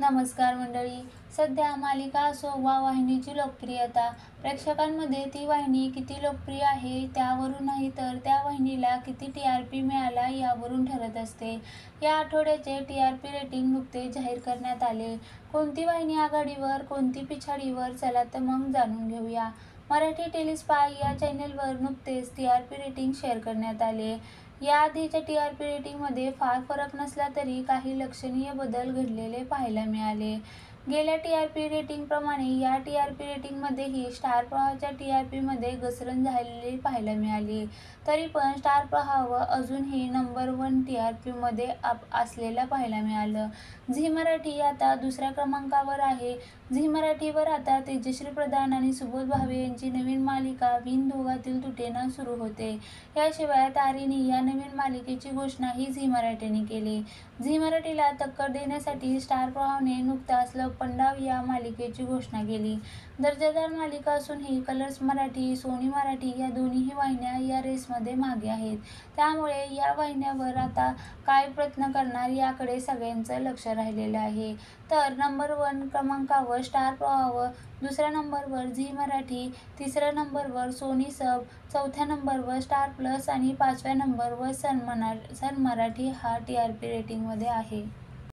नमस्कार मंडळी. सध्या मालिका असो वा वाहिनीची लोकप्रियता, प्रेक्षकांमध्ये ती वाहिनी किती लोकप्रिय आहे त्यावरून नाही तर त्या वाहिनीला किती TRP मिळाला यावरून ठरत असते. या आठवड्याचे TRP रेटिंग नुकतेच जाहीर करण्यात आले. कोणती वाहिनी आघाडीवर, कोणती पिछाडीवर, चला तर मग जाणून घेऊया. मराठी टेलिस्पाय या चॅनेलवर नुकतेच TRP रेटिंग शेअर करण्यात आले. याआधीच्या TRP रेटिंगमध्ये फार फरक नसला तरी काही लक्षणीय बदल घडलेले पाहायला मिळाले. गेल्या TRP रेटिंगप्रमाणे या TRP रेटिंगमध्येही स्टार प्रवाहच्या TRPमध्ये घसरण झालेली पाहायला मिळाली. तरी पण स्टार प्रवाह अजूनही नंबर 1 TRPमध्ये असलेलं पाहायला मिळालं. झी मराठी आता दुसऱ्या क्रमांकावर आहे. झी मराठीवर आता तेजश्री प्रधान आणि सुबोध भावे यांची नवीन मालिका बिन दोघातील तुटेना सुरू होते. याशिवाय तारिणी या नवीन मालिकेची घोषणाही झी मराठीने केली. झी मराठीला टक्कर देण्यासाठी स्टार प्रवाहने नुकताच लपंडाव या मालिकेची घोषणा केली. दर्जेदार मालिका असूनही कलर्स मराठी, सोनी मराठी या दोन्ही वाहिन्या या रेसमध्ये मागे आहेत. त्यामुळे या वाहिन्यांवर आता काय प्रयत्न करणार याकडे सगळ्यांचं लक्ष राहिलेलं आहे. तर नंबर 1 क्रमांकावर स्टार प्रवाह, दुसऱ्या नंबरवर झी मराठी, तिसऱ्या नंबरवर सोनी सब, चौथ्या नंबरवर स्टार प्लस आणि 5व्या नंबरवर सन मराठी हा TRP रेटिंगमध्ये आहे.